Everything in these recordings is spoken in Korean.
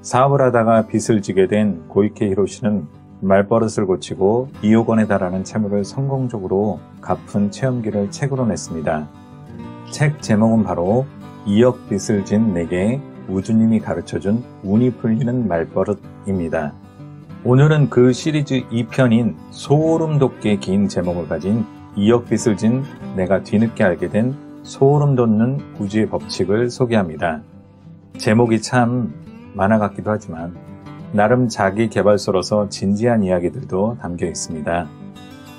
사업을 하다가 빚을 지게 된 고이케 히로시는 말버릇을 고치고 2억 원에 달하는 채무를 성공적으로 갚은 체험기를 책으로 냈습니다. 책 제목은 바로 2억 빚을 진 내게 우주님이 가르쳐준 운이 풀리는 말버릇입니다. 오늘은 그 시리즈 2편인 소름 돋게 긴 제목을 가진 2억 빚을 진 내가 뒤늦게 알게 된 소름 돋는 우주의 법칙을 소개합니다. 제목이 참 만화 같기도 하지만 나름 자기 개발서로서 진지한 이야기들도 담겨 있습니다.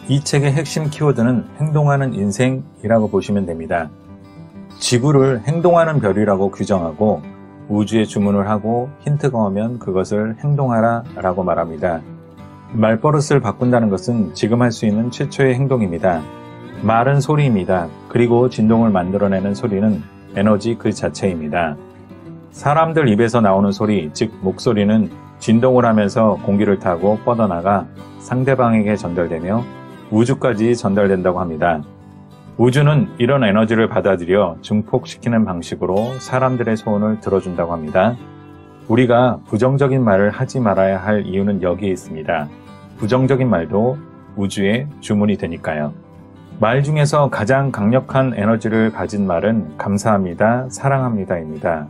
이 책의 핵심 키워드는 행동하는 인생이라고 보시면 됩니다. 지구를 행동하는 별이라고 규정하고 우주에 주문을 하고 힌트가 오면 그것을 행동하라 라고 말합니다. 말버릇을 바꾼다는 것은 지금 할 수 있는 최초의 행동입니다. 말은 소리입니다. 그리고 진동을 만들어내는 소리는 에너지 그 자체입니다. 사람들 입에서 나오는 소리, 즉 목소리는 진동을 하면서 공기를 타고 뻗어나가 상대방에게 전달되며 우주까지 전달된다고 합니다. 우주는 이런 에너지를 받아들여 증폭시키는 방식으로 사람들의 소원을 들어준다고 합니다. 우리가 부정적인 말을 하지 말아야 할 이유는 여기에 있습니다. 부정적인 말도 우주의 주문이 되니까요. 말 중에서 가장 강력한 에너지를 가진 말은 감사합니다, 사랑합니다입니다.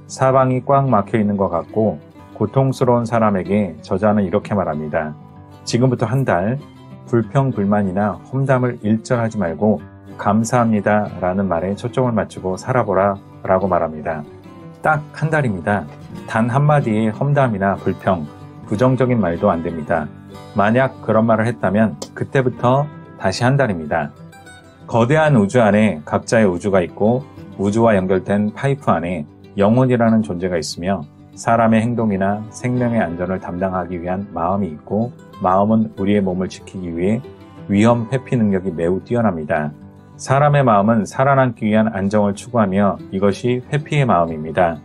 사방이 꽉 막혀 있는 것 같고 고통스러운 사람에게 저자는 이렇게 말합니다. 지금부터 한 달 불평불만이나 험담을 일절하지 말고 감사합니다 라는 말에 초점을 맞추고 살아보라 라고 말합니다. 딱 한 달입니다. 단 한마디의 험담이나 불평, 부정적인 말도 안 됩니다. 만약 그런 말을 했다면 그때부터 다시 한 달입니다. 거대한 우주 안에 각자의 우주가 있고 우주와 연결된 파이프 안에 영혼이라는 존재가 있으며 사람의 행동이나 생명의 안전을 담당하기 위한 마음이 있고 마음은 우리의 몸을 지키기 위해 위험 회피 능력이 매우 뛰어납니다. 사람의 마음은 살아남기 위한 안정을 추구하며 이것이 회피의 마음입니다.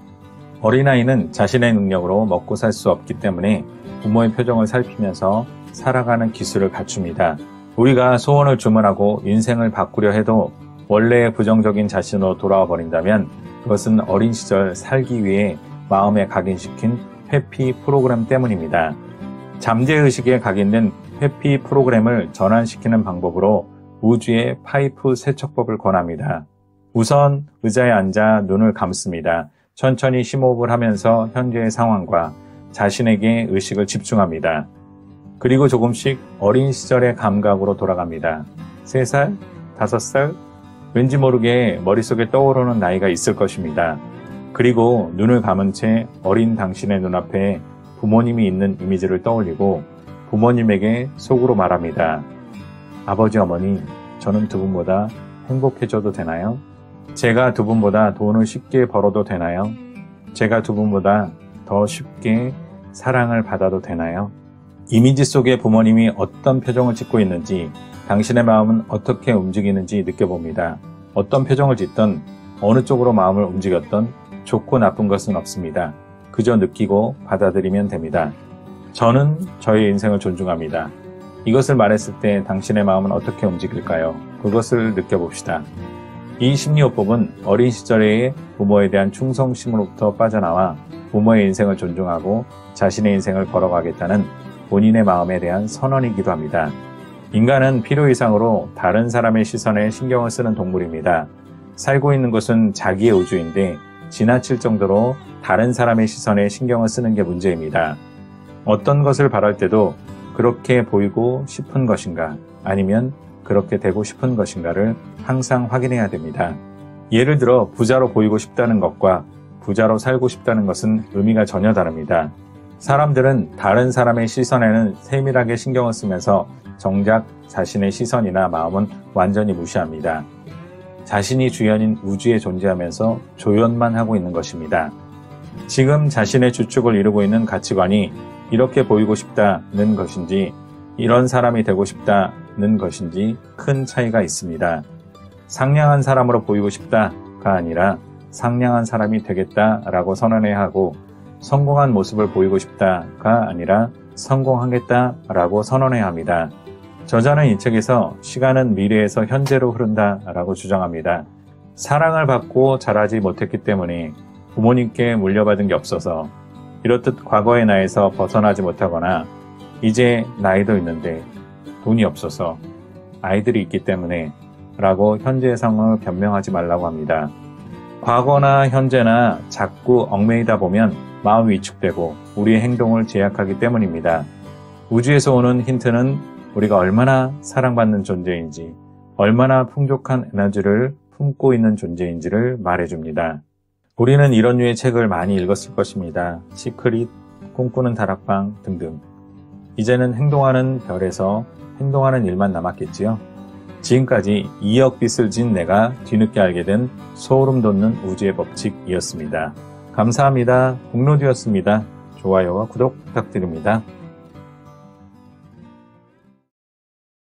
어린아이는 자신의 능력으로 먹고 살 수 없기 때문에 부모의 표정을 살피면서 살아가는 기술을 갖춥니다. 우리가 소원을 주문하고 인생을 바꾸려 해도 원래의 부정적인 자신으로 돌아와 버린다면 그것은 어린 시절 살기 위해 마음에 각인시킨 회피 프로그램 때문입니다. 잠재의식에 각인된 회피 프로그램을 전환시키는 방법으로 우주의 파이프 세척법을 권합니다. 우선 의자에 앉아 눈을 감습니다. 천천히 심호흡을 하면서 현재의 상황과 자신에게 의식을 집중합니다. 그리고 조금씩 어린 시절의 감각으로 돌아갑니다. 3살, 5살, 왠지 모르게 머릿속에 떠오르는 나이가 있을 것입니다. 그리고 눈을 감은 채 어린 당신의 눈앞에 부모님이 있는 이미지를 떠올리고 부모님에게 속으로 말합니다. 아버지, 어머니, 저는 두 분보다 행복해져도 되나요? 제가 두 분보다 돈을 쉽게 벌어도 되나요? 제가 두 분보다 더 쉽게 사랑을 받아도 되나요? 이미지 속의 부모님이 어떤 표정을 짓고 있는지, 당신의 마음은 어떻게 움직이는지 느껴봅니다. 어떤 표정을 짓든 어느 쪽으로 마음을 움직였든 좋고 나쁜 것은 없습니다. 그저 느끼고 받아들이면 됩니다. 저는 저의 인생을 존중합니다. 이것을 말했을 때 당신의 마음은 어떻게 움직일까요? 그것을 느껴봅시다. 이 심리요법은 어린 시절의 부모에 대한 충성심으로부터 빠져나와 부모의 인생을 존중하고 자신의 인생을 걸어가겠다는 본인의 마음에 대한 선언이기도 합니다. 인간은 필요 이상으로 다른 사람의 시선에 신경을 쓰는 동물입니다. 살고 있는 곳은 자기의 우주인데 지나칠 정도로 다른 사람의 시선에 신경을 쓰는 게 문제입니다. 어떤 것을 바랄 때도 그렇게 보이고 싶은 것인가 아니면 그렇게 되고 싶은 것인가를 항상 확인해야 됩니다. 예를 들어 부자로 보이고 싶다는 것과 부자로 살고 싶다는 것은 의미가 전혀 다릅니다. 사람들은 다른 사람의 시선에는 세밀하게 신경을 쓰면서 정작 자신의 시선이나 마음은 완전히 무시합니다. 자신이 주연인 우주에 존재하면서 조연만 하고 있는 것입니다. 지금 자신의 주축을 이루고 있는 가치관이 이렇게 보이고 싶다는 것인지 이런 사람이 되고 싶다는 것인지 큰 차이가 있습니다. 상냥한 사람으로 보이고 싶다가 아니라 상냥한 사람이 되겠다라고 선언해야 하고 성공한 모습을 보이고 싶다가 아니라 성공하겠다라고 선언해야 합니다. 저자는 이 책에서 시간은 미래에서 현재로 흐른다라고 주장합니다. 사랑을 받고 자라지 못했기 때문에 부모님께 물려받은 게 없어서 이렇듯 과거의 나에서 벗어나지 못하거나 이제 나이도 있는데 돈이 없어서 아이들이 있기 때문에 라고 현재의 상황을 변명하지 말라고 합니다. 과거나 현재나 자꾸 얽매이다 보면 마음이 위축되고 우리의 행동을 제약하기 때문입니다. 우주에서 오는 힌트는 우리가 얼마나 사랑받는 존재인지, 얼마나 풍족한 에너지를 품고 있는 존재인지를 말해줍니다. 우리는 이런 류의 책을 많이 읽었을 것입니다. 시크릿, 꿈꾸는 다락방 등등. 이제는 행동하는 별에서 행동하는 일만 남았겠지요. 지금까지 2억 빛을 진 내가 뒤늦게 알게 된 소름 돋는 우주의 법칙이었습니다. 감사합니다. 공로드였습니다. 좋아요와 구독 부탁드립니다.